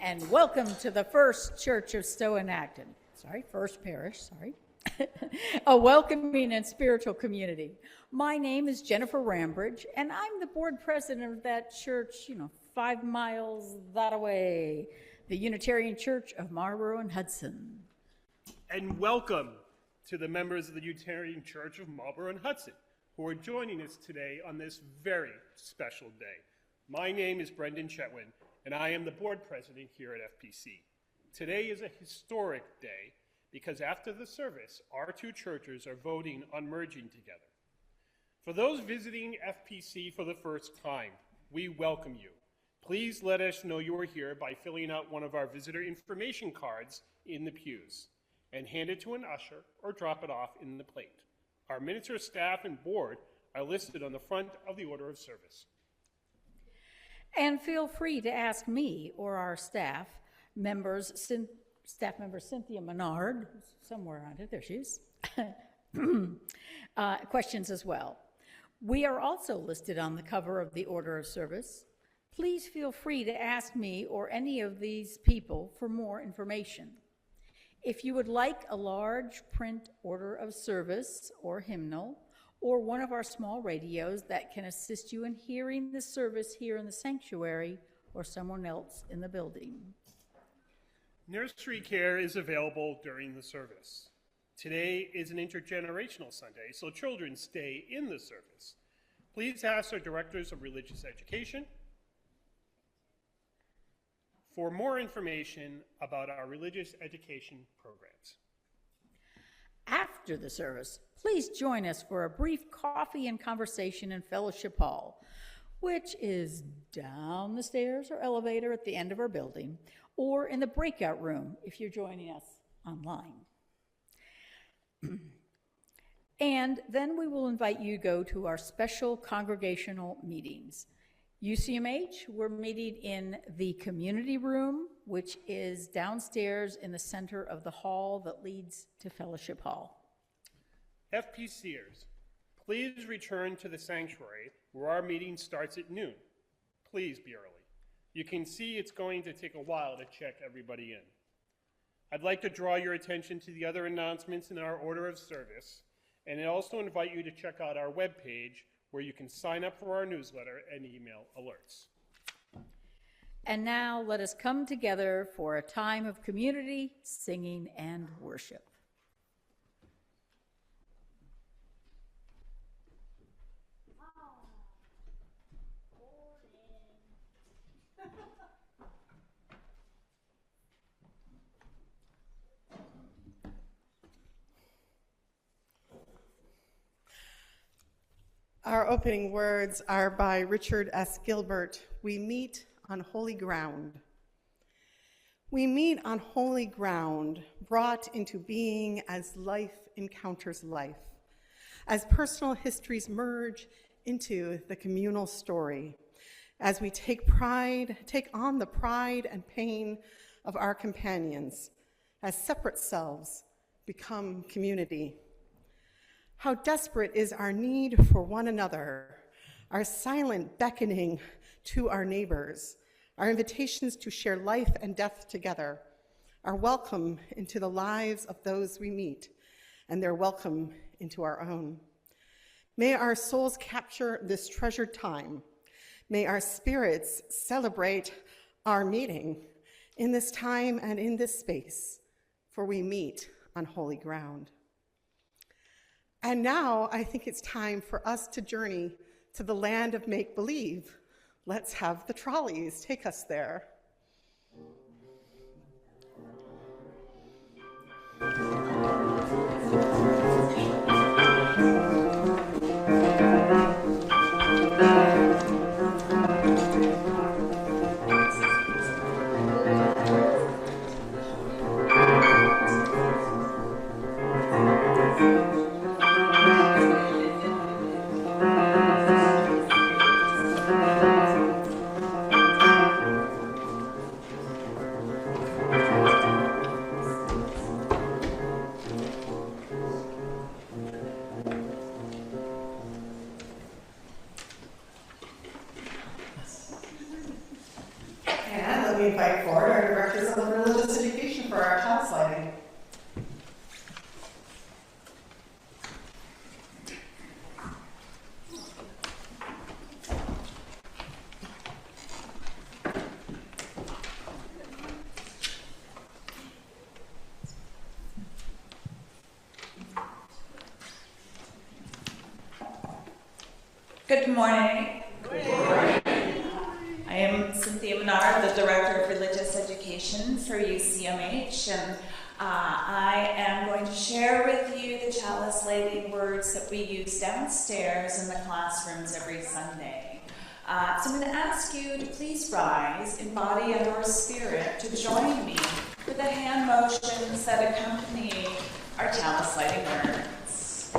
And welcome to the First Church of Stowe-Acton. First Parish, a welcoming and spiritual community. My name is Jennifer Rambridge, and I'm the board president of that church, 5 miles that away, the Unitarian Church of Marlborough and Hudson. And welcome to the members of the Unitarian Church of Marlborough and Hudson, who are joining us today on this very special day. My name is Brendan Chetwin, and I am the board president here at FPC. Today is a historic day because after the service, our two churches are voting on merging together. For those visiting FPC for the first time, we welcome you. Please let us know you are here by filling out one of our visitor information cards in the pews and hand it to an usher or drop it off in the plate. Our minister, staff, and board are listed on the front of the order of service. And feel free to ask me or our staff member Cynthia Menard, somewhere around here, there she is, questions as well. We are also listed on the cover of the order of service. Please feel free to ask me or any of these people for more information. If you would like a large print order of service or hymnal, or one of our small radios that can assist you in hearing the service here in the sanctuary or someone else in the building. Nursery care is available during the service. Today is an intergenerational Sunday, so children stay in the service. Please ask our directors of religious education for more information about our religious education programs. After the service, please join us for a brief coffee and conversation in Fellowship Hall, which is down the stairs or elevator at the end of our building, or in the breakout room if you're joining us online. And then we will invite you to go to our special congregational meetings. UCMH, we're meeting in the community room, which is downstairs in the center of the hall that leads to Fellowship Hall. FPCers, please return to the sanctuary where our meeting starts at noon. Please be early. You can see it's going to take a while to check everybody in. I'd like to draw your attention to the other announcements in our order of service. And I also invite you to check out our webpage where you can sign up for our newsletter and email alerts. And now let us come together for a time of community, singing, and worship. Our opening words are by Richard S. Gilbert. We meet on holy ground. We meet on holy ground, brought into being as life encounters life, as personal histories merge into the communal story, as we take on the pride and pain of our companions, as separate selves become community. How desperate is our need for one another, our silent beckoning to our neighbors, our invitations to share life and death together, our welcome into the lives of those we meet, and their welcome into our own. May our souls capture this treasured time. May our spirits celebrate our meeting in this time and in this space, for we meet on holy ground. And now I think it's time for us to journey to the land of make-believe. Let's have the trolleys take us there. Invite forward our directors of religious education for our child sliding. Good morning. I am Cynthia Menard, the Director of Religious Education for UCMH, and I am going to share with you the chalice lighting words that we use downstairs in the classrooms every Sunday. So I'm going to ask you to please rise in body and or spirit to join me with the hand motions that accompany our chalice lighting words.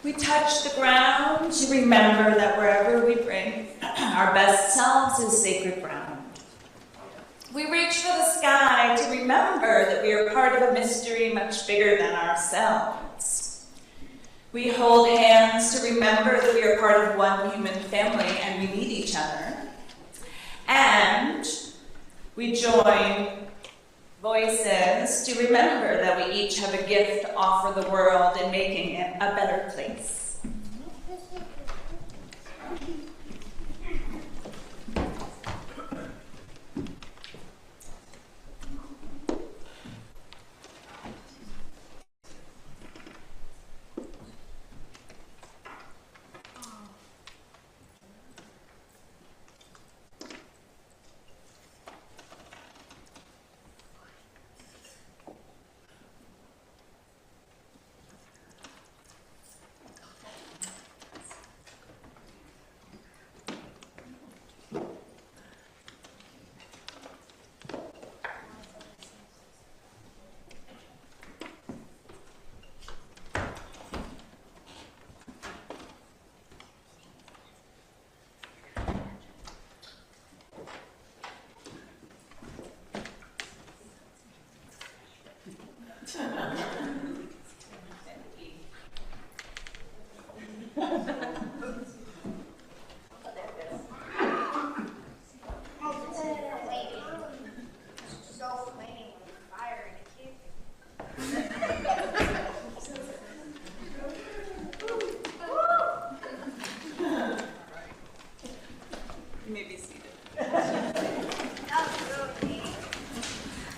We touch the ground to remember that wherever we bring our best selves is sacred ground. We reach for the sky to remember that we are part of a mystery much bigger than ourselves. We hold hands to remember that we are part of one human family and we need each other. And we join voices to remember that we each have a gift to offer the world in making it a better place.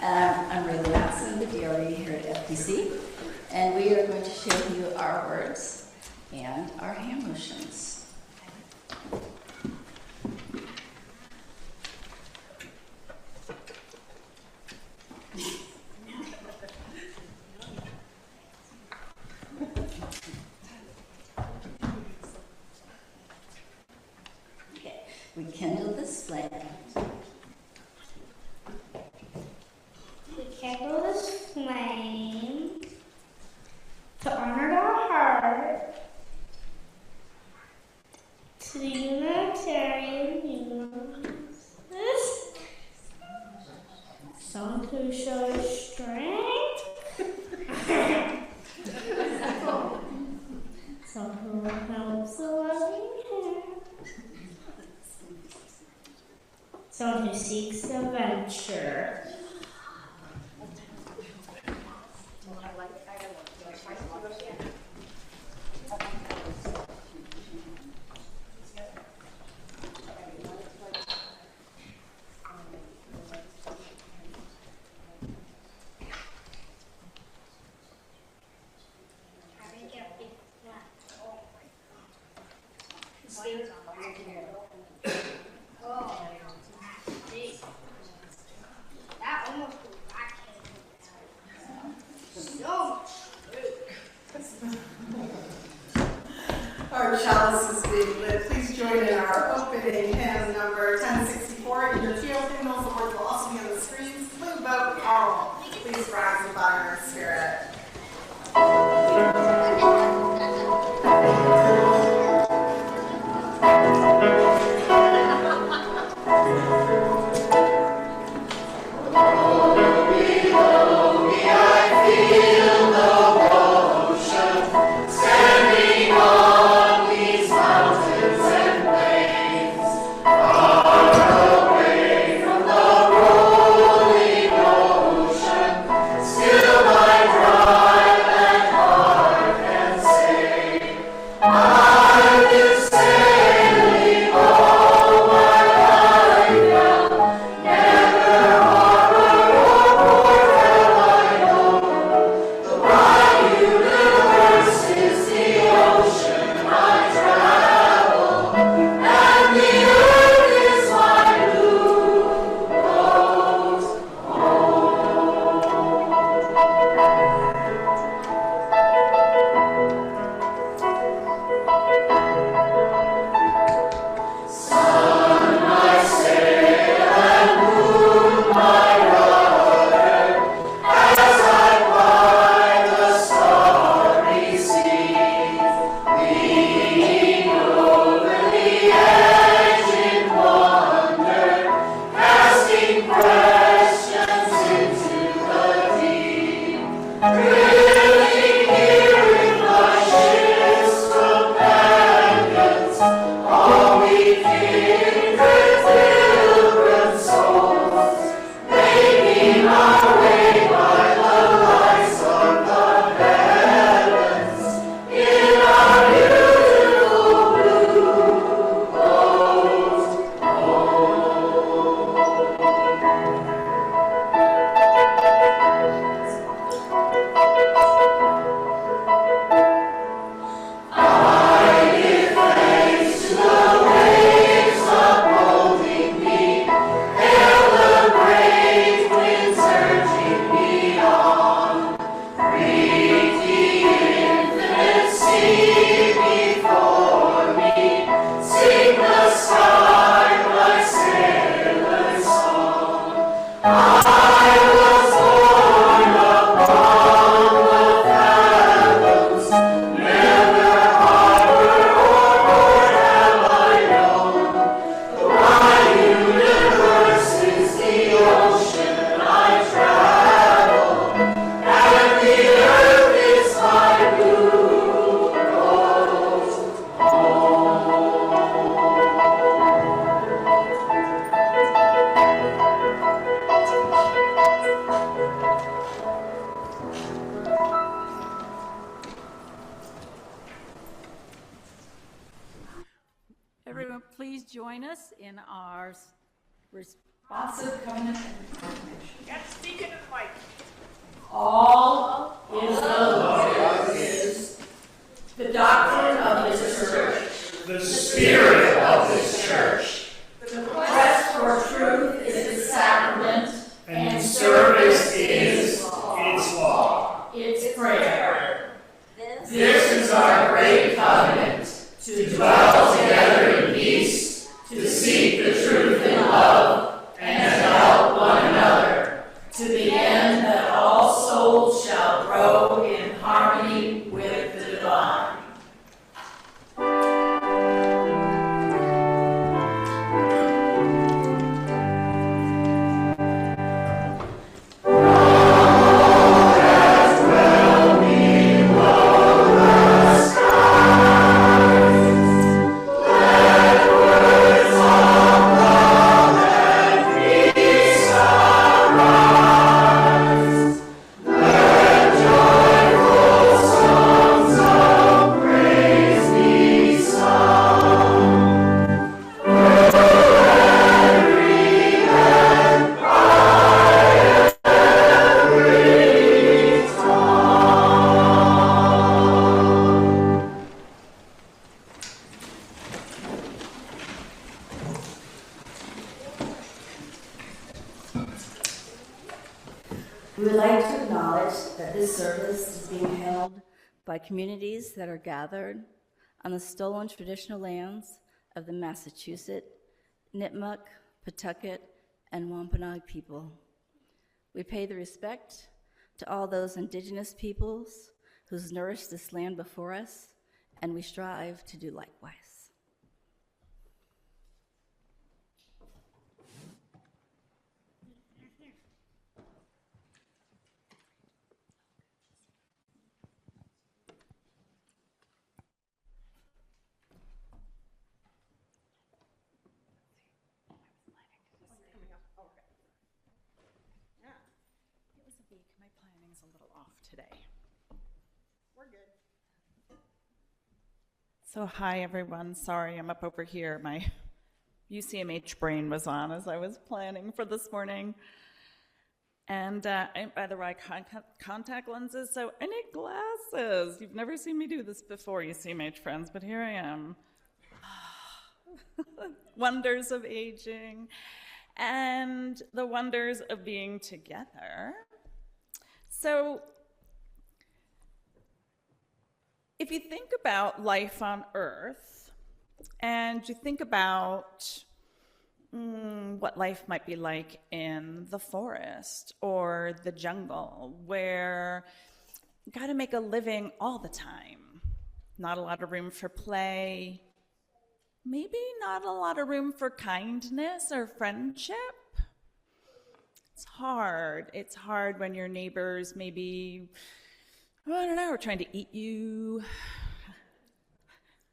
I'm Rayla, the DRE here at FPC, and we are going to show you our words and our hand motions. Okay, we kindle this flame. We kindle this flame to honor our heart to the Unitarian Universe, some who show strength, some who helps the loving hand, some who seeks adventure. Our chalice is being lit. Please join in our opening hymn number 1064. In your field hymnals, the words will also be on the screens. Blue boat, all. Please rise in fire and spirit. Everyone, please join us in our responsive covenant and proclamation. Yes, speaking to the end that all souls shall grow in harmony with the divine. We would like to acknowledge that this service is being held by communities that are gathered on the stolen traditional lands of the Massachusetts, Nipmuc, Pawtucket, and Wampanoag people. We pay the respect to all those indigenous peoples who's nourished this land before us, and we strive to do likewise. My planning's a little off today. We're good. So hi everyone, sorry I'm up over here. My UCMH brain was on as I was planning for this morning. And by the way, contact lenses, so I need glasses. You've never seen me do this before, UCMH friends, but here I am. Wonders of aging and the wonders of being together. So, if you think about life on Earth, and you think about what life might be like in the forest or the jungle, where you gotta make a living all the time, not a lot of room for play, maybe not a lot of room for kindness or friendship. It's hard when your neighbors maybe, I don't know, are trying to eat you.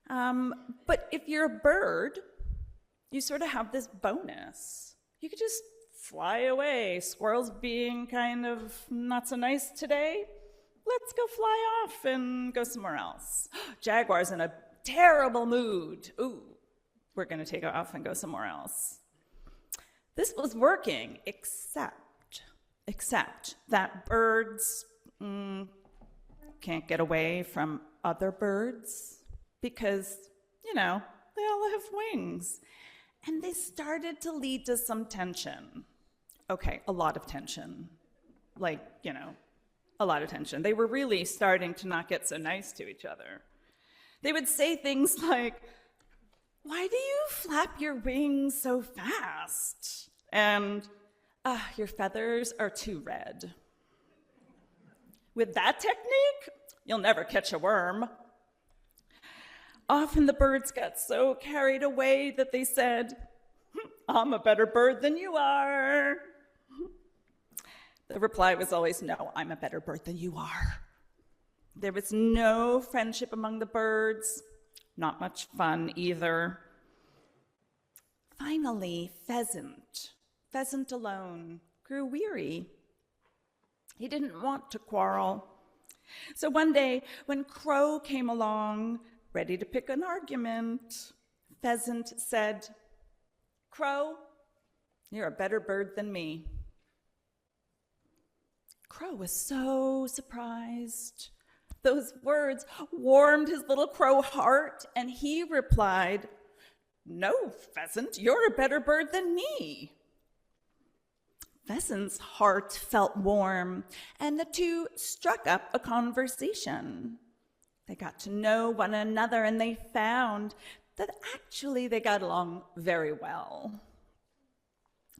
But if you're a bird, you sort of have this bonus. You could just fly away. Squirrels being kind of not so nice today, let's go fly off and go somewhere else. Jaguar's in a terrible mood. Ooh, we're gonna take off and go somewhere else. This was working, except that birds can't get away from other birds because, they all have wings. And they started to lead to some tension. Okay, a lot of tension. A lot of tension. They were really starting to not get so nice to each other. They would say things like, "Why do you flap your wings so fast?" And, "Your feathers are too red." With that technique, you'll never catch a worm. Often the birds got so carried away that they said, "I'm a better bird than you are." The reply was always, "No, I'm a better bird than you are." There was no friendship among the birds, not much fun either. Finally, Pheasant alone, grew weary. He didn't want to quarrel. So one day, when Crow came along, ready to pick an argument, Pheasant said, "Crow, you're a better bird than me." Crow was so surprised. Those words warmed his little crow heart, and he replied, "No, Pheasant, you're a better bird than me." Pheasant's heart felt warm, and the two struck up a conversation. They got to know one another, and they found that actually they got along very well.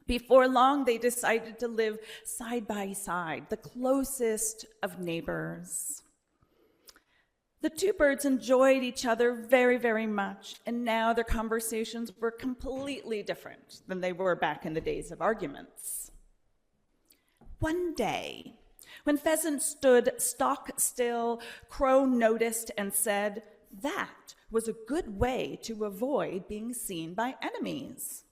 Before long, they decided to live side by side, the closest of neighbors. The two birds enjoyed each other very, very much, and now their conversations were completely different than they were back in the days of arguments. One day, when Pheasant stood stock still, Crow noticed and said, "That was a good way to avoid being seen by enemies."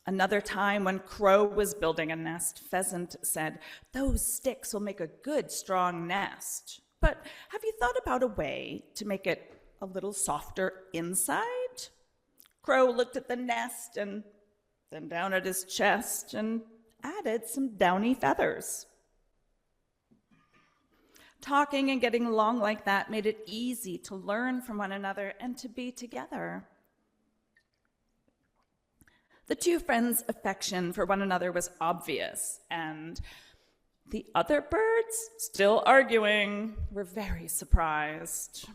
Another time, when Crow was building a nest, Pheasant said, "Those sticks will make a good, strong nest. But have you thought about a way to make it a little softer inside?" Crow looked at the nest and then down at his chest and added some downy feathers. Talking and getting along like that made it easy to learn from one another and to be together. The two friends' affection for one another was obvious, and the other birds, still arguing, were very surprised.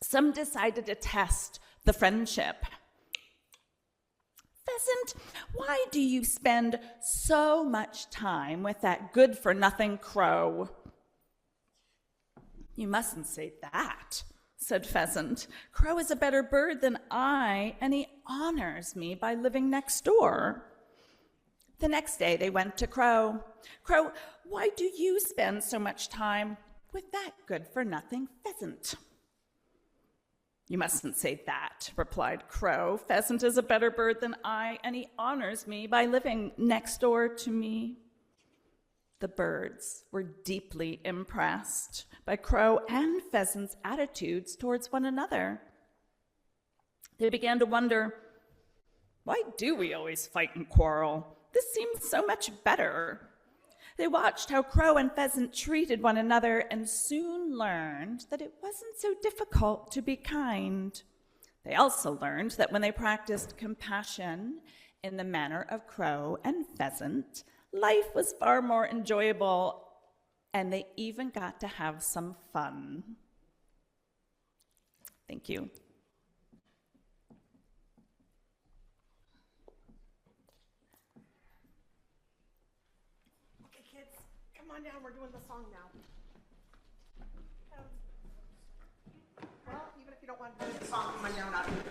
Some decided to test the friendship. "Pheasant, why do you spend so much time with that good-for-nothing Crow?" "You mustn't say that," said Pheasant. "Crow is a better bird than I, and he honors me by living next door." The next day they went to Crow. "Crow, why do you spend so much time with that good-for-nothing Pheasant?" "You mustn't say that," replied Crow. "Pheasant is a better bird than I, and he honors me by living next door to me." The birds were deeply impressed by Crow and Pheasant's attitudes towards one another. They began to wonder, why do we always fight and quarrel? This seems so much better. They watched how Crow and Pheasant treated one another and soon learned that it wasn't so difficult to be kind. They also learned that when they practiced compassion in the manner of Crow and Pheasant, life was far more enjoyable, and they even got to have some fun. Thank you. Okay, kids, come on down. We're doing the song now. Well, even if you don't want to do the song, come on down. I'll do it.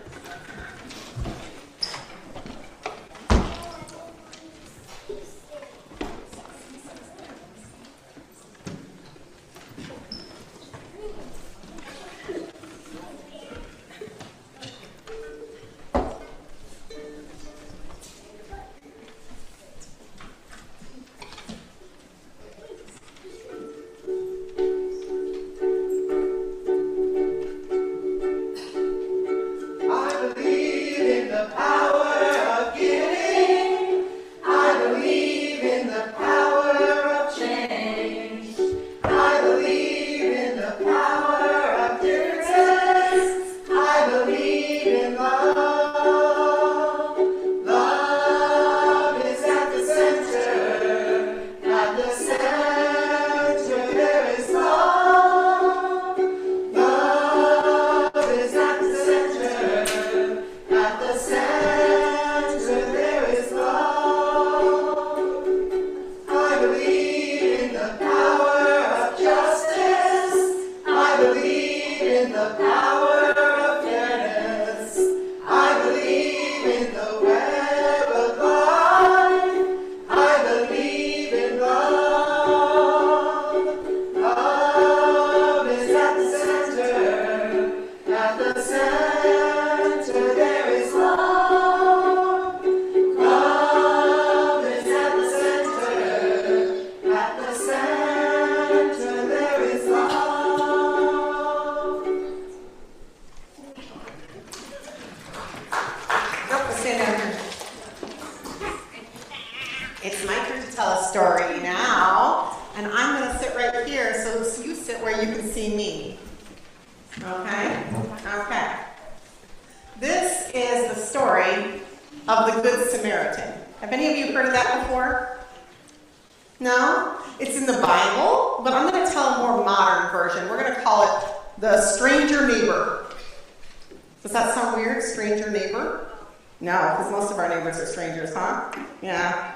No, because most of our neighbors are strangers, huh? Yeah.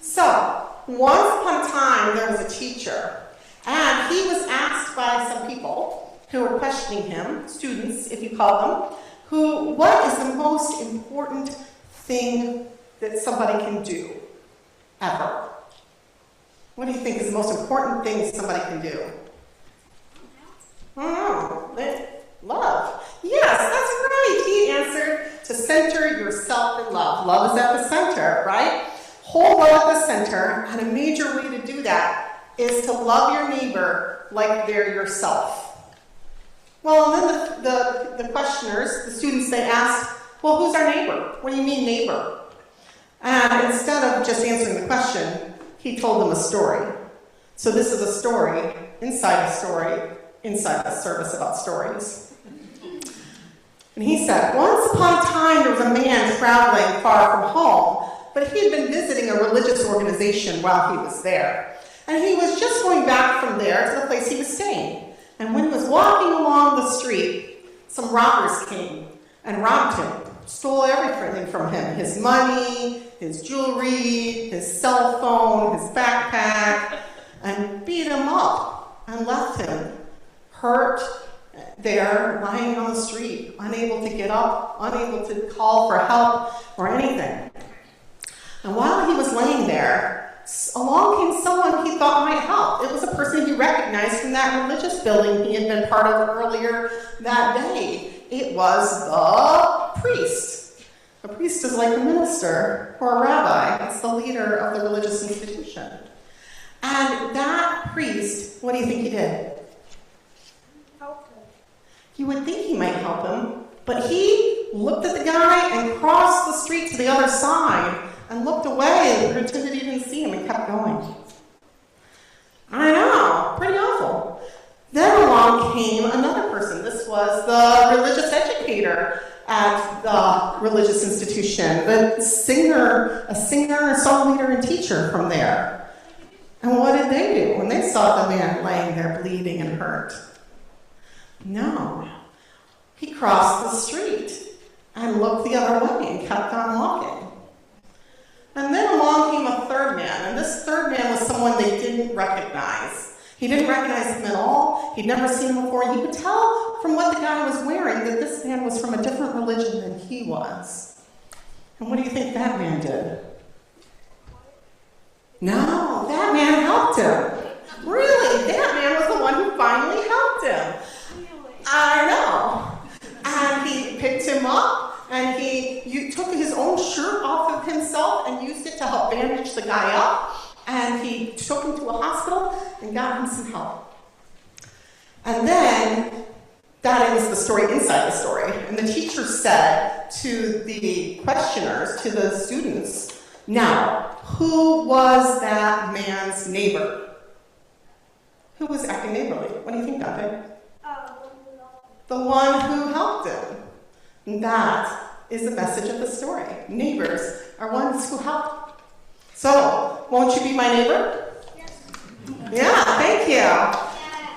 So, once upon a time, there was a teacher, and he was asked by some people who were questioning him, students, if you call them, what is the most important thing that somebody can do, ever? What do you think is the most important thing somebody can do? I don't know. Love. Yes, that's right. He answered to center yourself in love. Love is at the center, right? Hold love at the center, and a major way to do that is to love your neighbor like they're yourself. Well, and then the questioners, the students, they asked, well, who's our neighbor? What do you mean neighbor? And instead of just answering the question, he told them a story. So this is a story, inside a service about stories. And he said, once upon a time there was a man traveling far from home, but he had been visiting a religious organization while he was there. And he was just going back from there to the place he was staying. And when he was walking along the street, some robbers came and robbed him, stole everything from him, his money, his jewelry, his cell phone, his backpack, and beat him up and left him hurt there, lying on the street, unable to get up, unable to call for help or anything. And while he was laying there, along came someone he thought might help. It was a person he recognized from that religious building he had been part of earlier that day. It was the priest. A priest is like a minister or a rabbi. It's the leader of the religious institution. And that priest, what do you think he did? Help him. You would think he might help him, but he looked at the guy and crossed the street to the other side and looked away and pretended he didn't see him and kept going. I know, pretty awful. Then along came another person. This was the religious educator at the religious institution, a singer, a song leader, and teacher from there. And what did they do when they saw the man laying there bleeding and hurt? No. He crossed the street and looked the other way and kept on walking. And then along came a third man, and this third man was someone they didn't recognize. He didn't recognize him at all. He'd never seen him before. He could tell from what the guy was wearing that this man was from a different religion than he was. And what do you think that man did? No, that man helped him. Really, that man was the one who finally helped him. I know. And he picked him up, and he took his own shirt off of himself and used it to help bandage the guy up. And he took him to a hospital and got him some help. And then that ends the story inside the story. And the teacher said to the questioners, to the students, now, who was that man's neighbor? Who was acting neighborly? What do you think, Dante? The one who helped him. And that is the message of the story. Neighbors are ones who help. So, won't you be my neighbor? Yes. Yeah, thank you.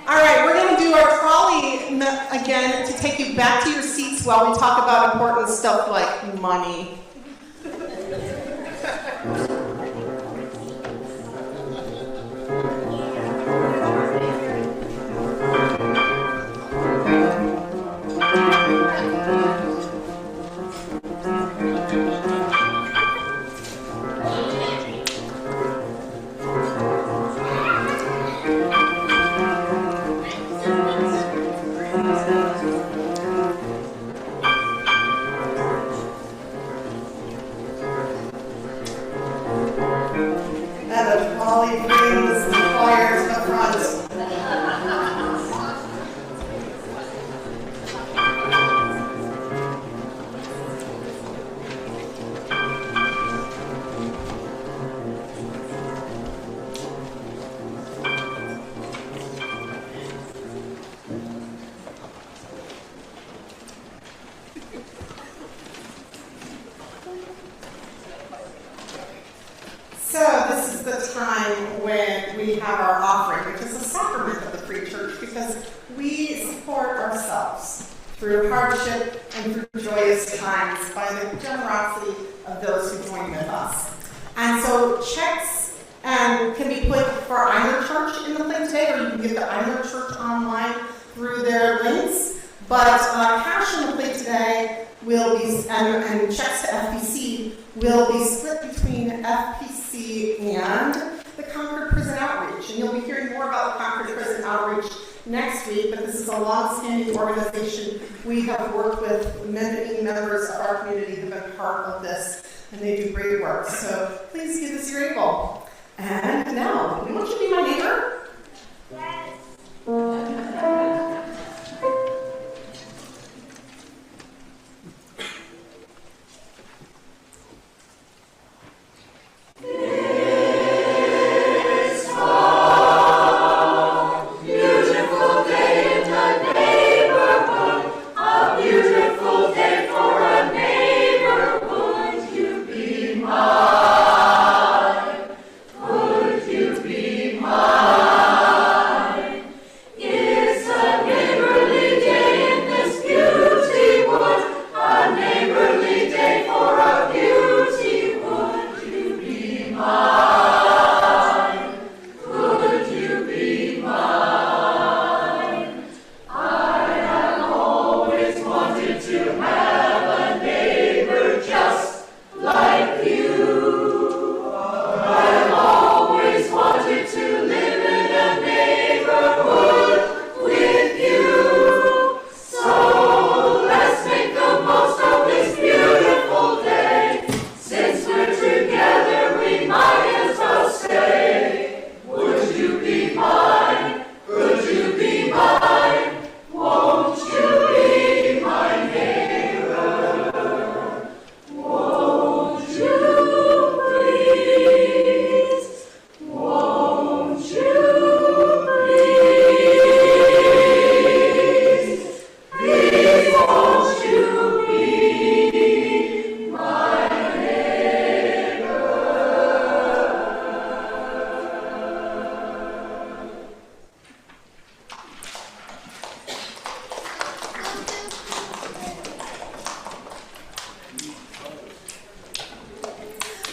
All right, we're going to do our trolley again to take you back to your seats while we talk about important stuff like money. So this is the time when we have our offering, which is a sacrament of the Free Church, because we support ourselves through hardship and through joyous times by the generosity of those who join with us. And so checks can be put for either church in the plate today, or you can get the either church online through their links. But cash in the plate today will be, and checks to FPC will be split between FPC and the Concord Prison Outreach. And you'll be hearing more about the Concord Prison Outreach next week, but this is a long-standing organization. We have worked with many members of our community who have been part of this, and they do great work. So please give us your able. And now, won't you be my neighbor?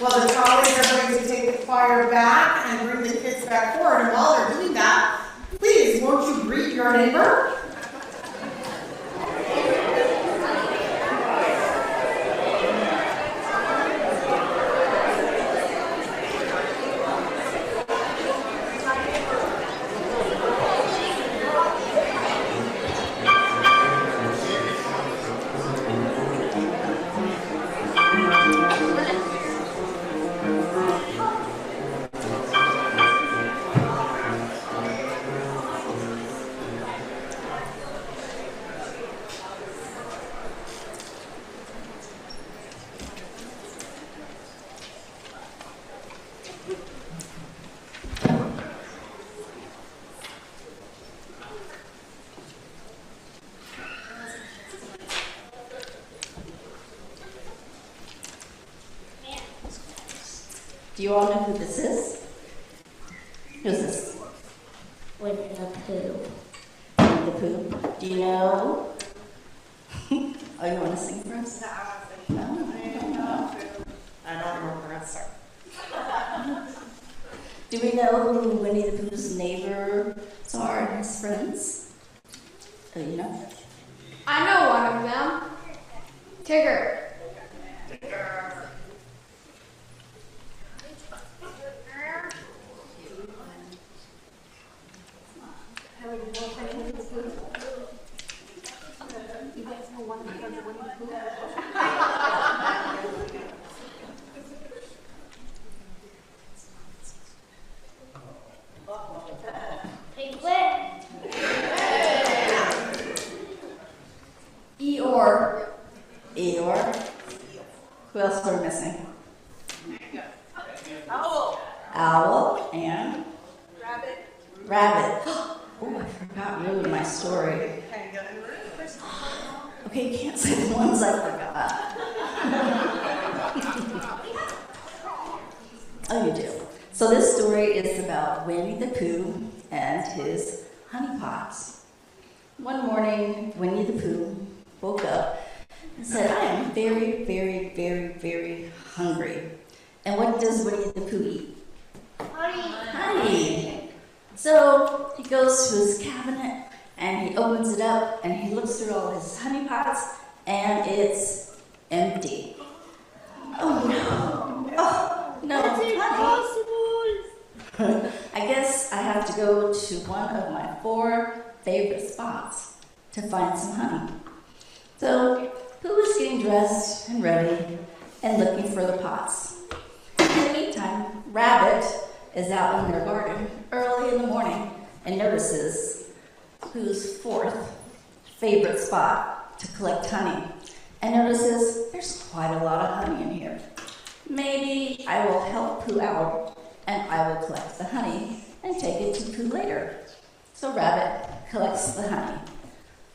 Well, the trolleys are going to take the choir back and bring the kids back forward. And while they're doing that, please, won't you greet your neighbor? Do you all know who this is? Who's this? Winnie the Pooh. Winnie the Pooh. Do you know? Oh, you want to sing for us? No, I don't know. I don't remember the rest. Do we know who Winnie the Pooh's neighbors are and his friends? Oh, you know? I know one of them. Tigger. Eeyore. Eeyore. Who else are we missing? Owl. Owl and? Rabbit. Rabbit. Oh, I forgot really my story. Okay, you can't say the ones I forgot. Oh, you do. So this story is about Winnie the Pooh and his honey pots. One morning, Winnie the Pooh woke up and said, I am very, very, very, very hungry. And what does Winnie the Pooh eat? Honey. So he goes to his cabinet and he opens it up and he looks through all his honey pots and it's empty. Oh no. Oh no, honey. I guess I have to go to one of my 4 favorite spots to find some honey. So Pooh is getting dressed and ready and looking for the pots. In the meantime, Rabbit is out in their garden early in the morning and notices Pooh's 4th favorite spot to collect honey and notices there's quite a lot of honey in here. Maybe I will help Pooh out and I will collect the honey and take it to Pooh later. So Rabbit collects the honey.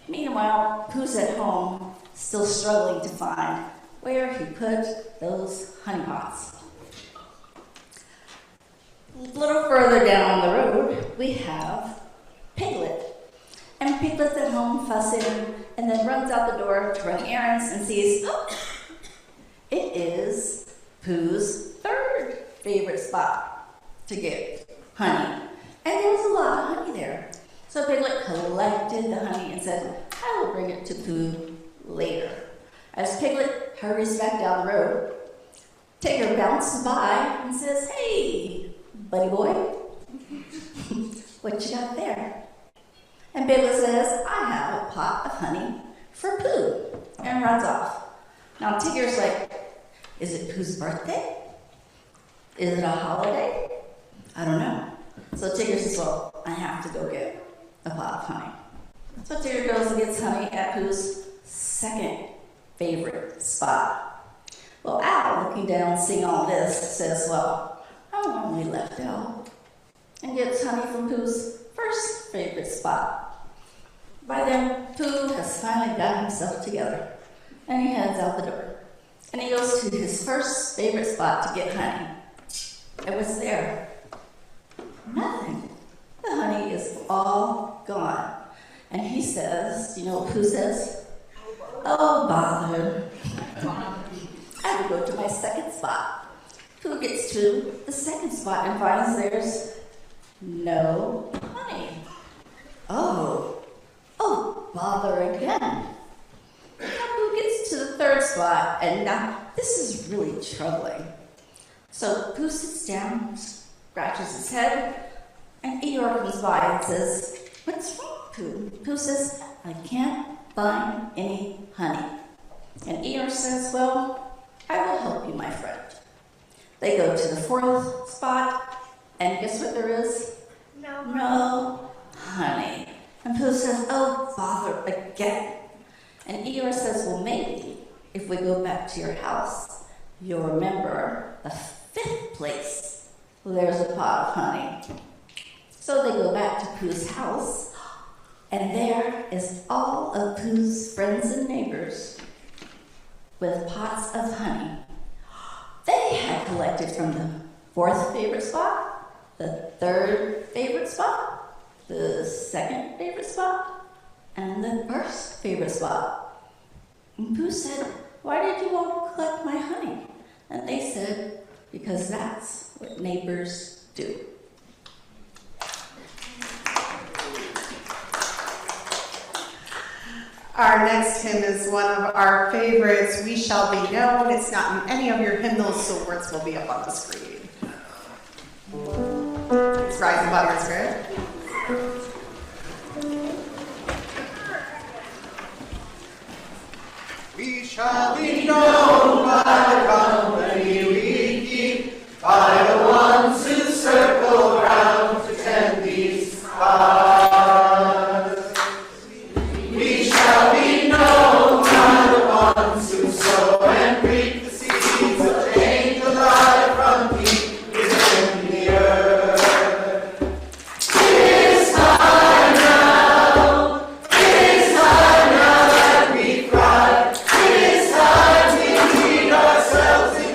Meanwhile, Pooh's at home, still struggling to find where he put those honey pots. A little further down the road, we have Piglet. And Piglet's at home fussing and then runs out the door to run errands and sees, oh, it is Pooh's 3rd favorite spot to get honey. And there was a lot of honey there. So Piglet collected the honey and said, I will bring it to Pooh later. As Piglet hurries back down the road, Tigger bounces by and says, hey, buddy boy, what you got there? And Piglet says, I have a pot of honey for Pooh, and runs off. Now Tigger's like, is it Pooh's birthday? Is it a holiday? I don't know. So Tigger says, well, I have to go get a pot of honey. So Tigger goes and gets honey at Pooh's 2nd favorite spot. Well, Al, looking down, seeing all this, says, well, I'm only left out, and gets honey from Pooh's 1st favorite spot. By then, Pooh has finally got himself together, and he heads out the door. And he goes to his 1st favorite spot to get honey. And what's there? Nothing. The honey is all gone. And he says, you know what Pooh says? Oh, bother. I will go to my 2nd spot. Pooh gets to the 2nd spot and finds there's no honey. Oh, bother again. Now Pooh gets to the 3rd spot, and now this is really troubling. So Pooh sits down, scratches his head, and Eeyore comes by and says, what's wrong, Pooh? Pooh says, I can't find any honey. And Eeyore says, well, I will help you, my friend. They go to the 4th spot, and guess what there is? No honey. And Pooh says, oh, bother again. And Eeyore says, well, maybe if we go back to your house, you'll remember the 5th place. There's a pot of honey. So they go back to Pooh's house, and there is all of Pooh's friends and neighbors with pots of honey. They had collected from the 4th favorite spot, the 3rd favorite spot, the 2nd favorite spot, and the 1st favorite spot. And Pooh said, why did you all collect my honey? And they said, because that's what neighbors do. Our next hymn is one of our favorites, We Shall Be Known. It's not in any of your hymnals, so words will be up on the screen. It's Rising Body and Spirit. We shall be known by the company we keep, by the ones who circle round to tend these stars. We shall be known by the ones who sow and reap the seeds of change alive from deep within the earth. It is time now that we cry. It is time we lead ourselves in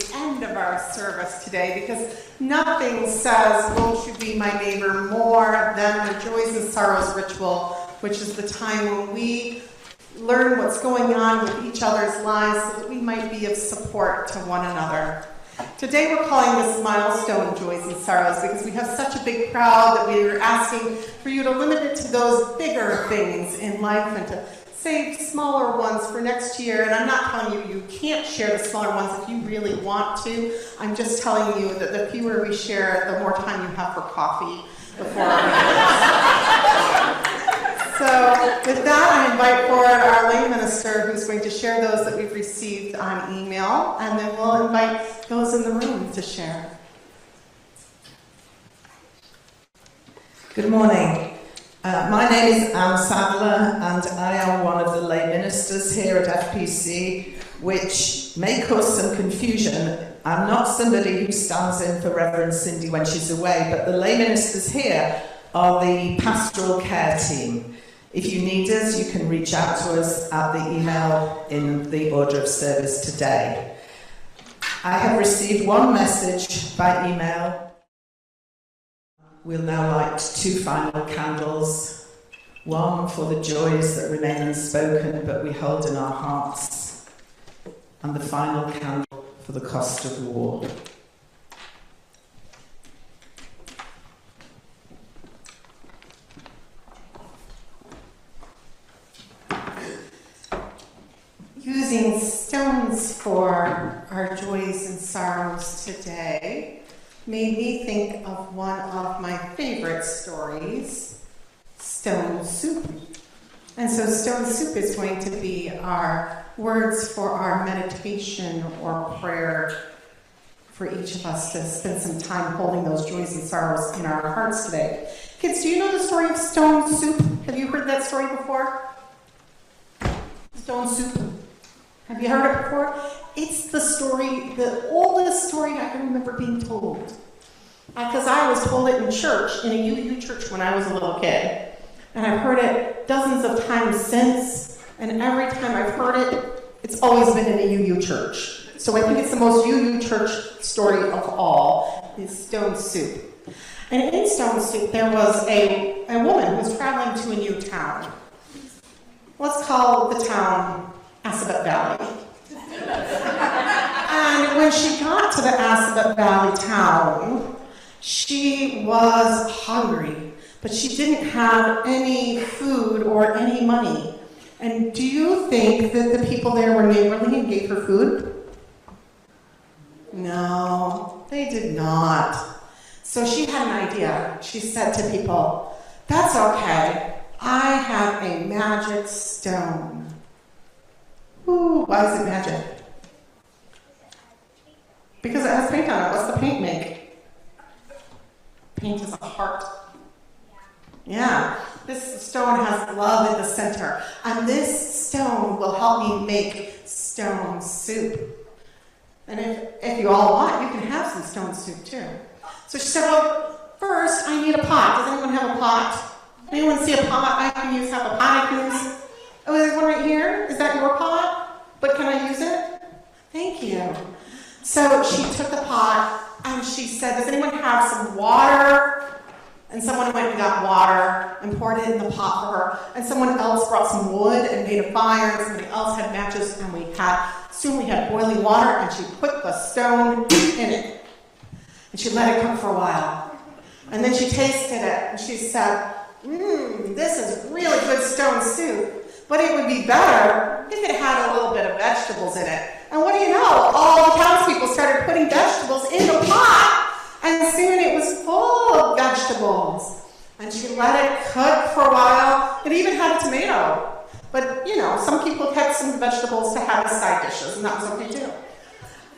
the end of our service today because nothing says, won't you be my neighbor, more than the joys and sorrows ritual, which is the time when we learn what's going on with each other's lives so that we might be of support to one another. Today we're calling this milestone Joys and Sorrows because we have such a big crowd that we are asking for you to limit it to those bigger things in life and to save smaller ones for next year. And I'm not telling you you can't share the smaller ones if you really want to. I'm just telling you that the fewer we share, the more time you have for coffee before So with that, I invite forward our lay minister who's going to share those that we've received on email, and then we'll invite those in the room to share. Good morning. My name is Anne Sadler, and I am one of the lay ministers here at FPC, which may cause some confusion. I'm not somebody who stands in for Reverend Cindy when she's away, but the lay ministers here are the pastoral care team. If you need us, you can reach out to us at the email in the order of service today. I have received one message by email. We'll now light 2 final candles, one for the joys that remain unspoken but we hold in our hearts, and the final candle for the cost of war. Using stones for our joys and sorrows today made me think of one of my favorite stories, Stone Soup. And so Stone Soup is going to be our words for our meditation or prayer for each of us to spend some time holding those joys and sorrows in our hearts today. Kids, do you know the story of Stone Soup? Have you heard that story before? Stone Soup. Have you heard it before? It's the story, the oldest story I can remember being told. Because I was told it in church, in a UU church when I was a little kid. And I've heard it dozens of times since, and every time I've heard it, it's always been in a UU church. So I think it's the most UU church story of all, is Stone Soup. And in Stone Soup, there was a woman who was traveling to a new town. Let's call the town Assabet Valley. And when she got to the Assabet Valley town, she was hungry, but she didn't have any food or any money. And do you think that the people there were neighborly and gave her food? No, they did not. So she had an idea. She said to people, "That's okay. I have a magic stone." Ooh, why is it magic? Because it has paint on it. What's the paint make? Paint is a heart. Yeah. This stone has love in the center. And this stone will help me make stone soup. And if you all want, you can have some stone soup too. So she said, well, first I need a pot. Does anyone have a pot? Anyone see a pot I can use? Have a pot I can use? Oh, there's one right here. Is that your pot? But can I use it? Thank you. So she took the pot and she said, does anyone have some water? And someone went and got water and poured it in the pot for her. And someone else brought some wood and made a fire. And somebody else had matches. And soon we had boiling water. And she put the stone in it. And she let it cook for a while. And then she tasted it. And she said, this is really good stone soup. But it would be better if it had a little bit of vegetables in it. And what do you know? All the townspeople started putting vegetables in the pot. And soon it was full of vegetables. And she let it cook for a while. It even had a tomato. But, you know, some people kept some vegetables to have as side dishes, and that was okay too.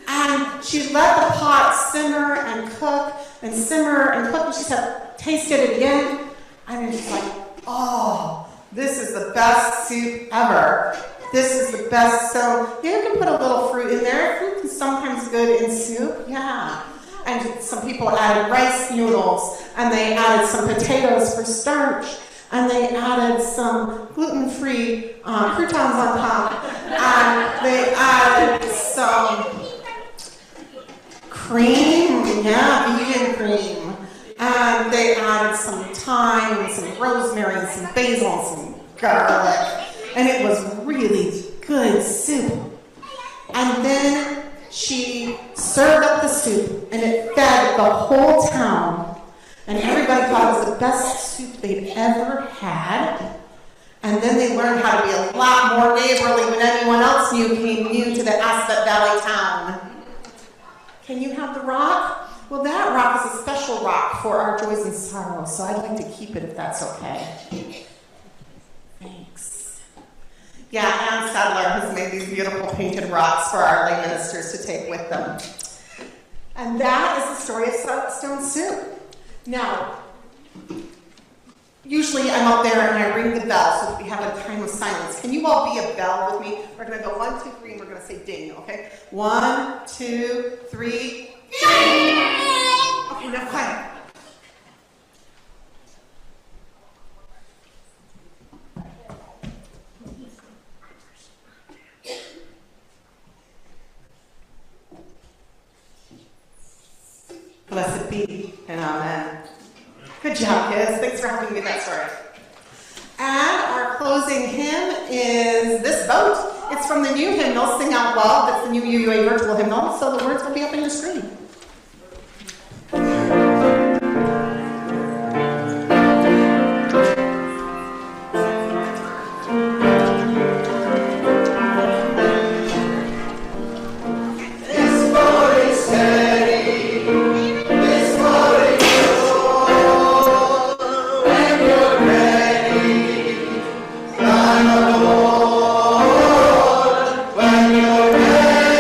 And she let the pot simmer and cook and simmer and cook. And she said, tasted it again. And it's just like, oh, this is the best soup ever. This is the best. So you can put a little fruit in there. Fruit is sometimes good in soup. Yeah. And some people added rice noodles, and they added some potatoes for starch, and they added some gluten-free croutons on top, and they added some cream, yeah, vegan cream. And they added some thyme and some rosemary and some basil and some garlic. And it was really good soup. And then she served up the soup and it fed the whole town. And everybody thought it was the best soup they'd ever had. And then they learned how to be a lot more neighborly when anyone else came new to the Aspet Valley town. Can you have the rock? Well, that rock is a special rock for our joys and sorrows, so I'd like to keep it if that's okay. Thanks. Yeah, Ann Sadler has made these beautiful painted rocks for our lay ministers to take with them. And that is the story of stone soup. Now, usually I'm out there and I ring the bell so that we have a time of silence. Can you all be a bell with me? We're going to go 1, 2, 3, and we're going to say ding, okay? 1, 2, 3, ding! Okay, now quiet. Blessed be and amen. Good job, kids. Thanks for helping me with that story. And our closing hymn is This Boat. It's from the new hymnal, Sing Out Love. It's the new UUA virtual hymnal, so the words will be up on your screen. When you're ready,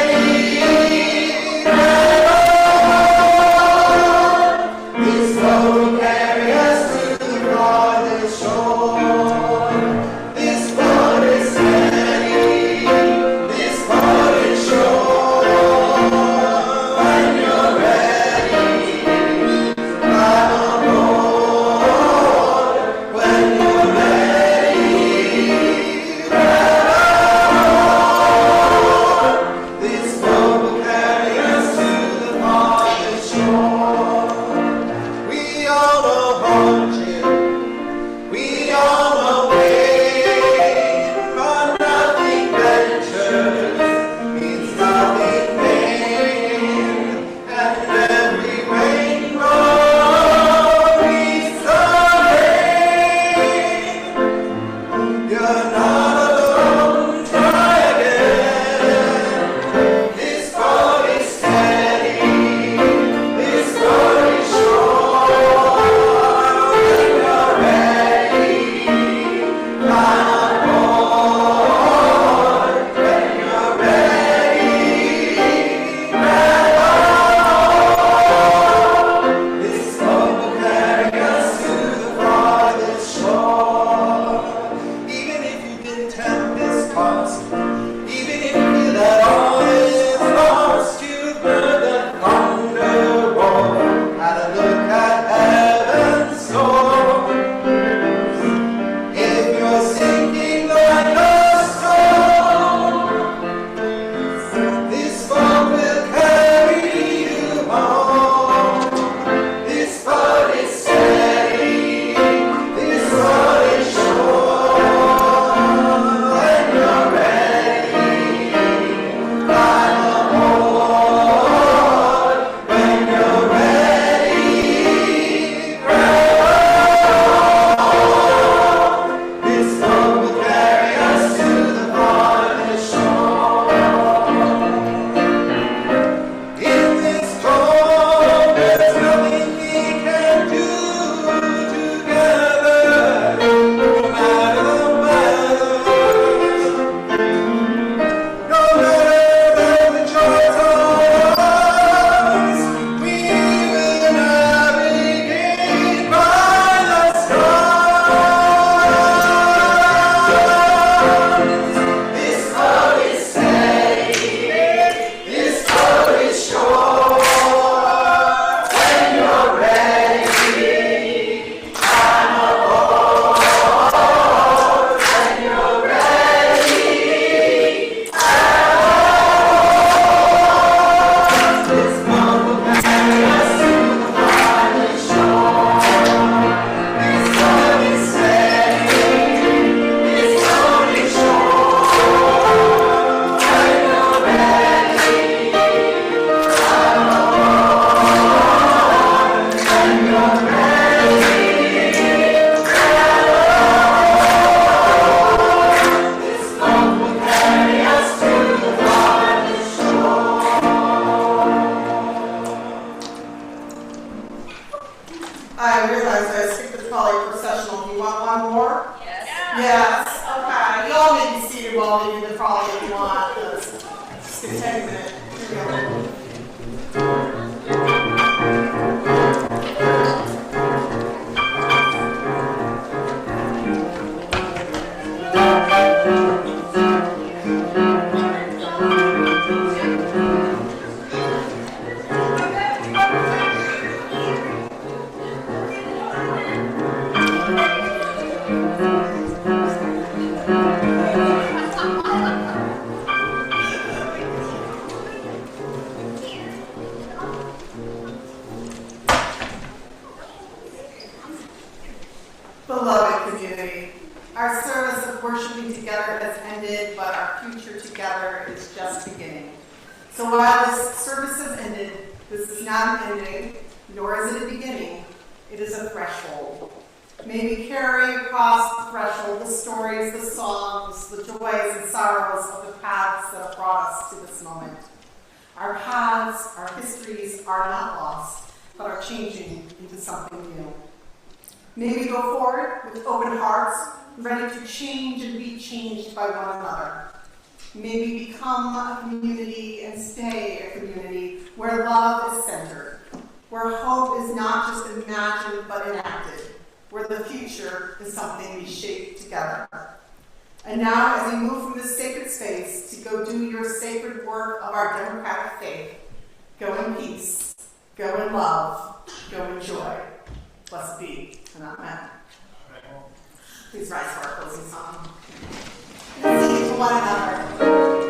I realize I skipped the trolley processional. Do you want one more? Yes. Yes. Okay. You all may be seated while we do the trolley if you want. It's going to take a minute. Here we go. Beloved community, our service of worshiping together has ended, but our future together is just beginning. So while this service has ended, this is not an ending, nor is it a beginning. It is a threshold. May we carry across the threshold the stories, the songs, the joys and sorrows of the paths that have brought us to this moment. Our paths, our histories are not lost, but are changing into something new. May we go forward with open hearts, ready to change and be changed by one another. May we become a community and stay a community where love is centered, where hope is not just imagined but enacted, where the future is something we shape together. And now, as we move from this sacred space to go do your sacred work of our democratic faith, go in peace, go in love, go in joy. Blessed be. Amen. Please rise for our closing song. Let's sing it to one another.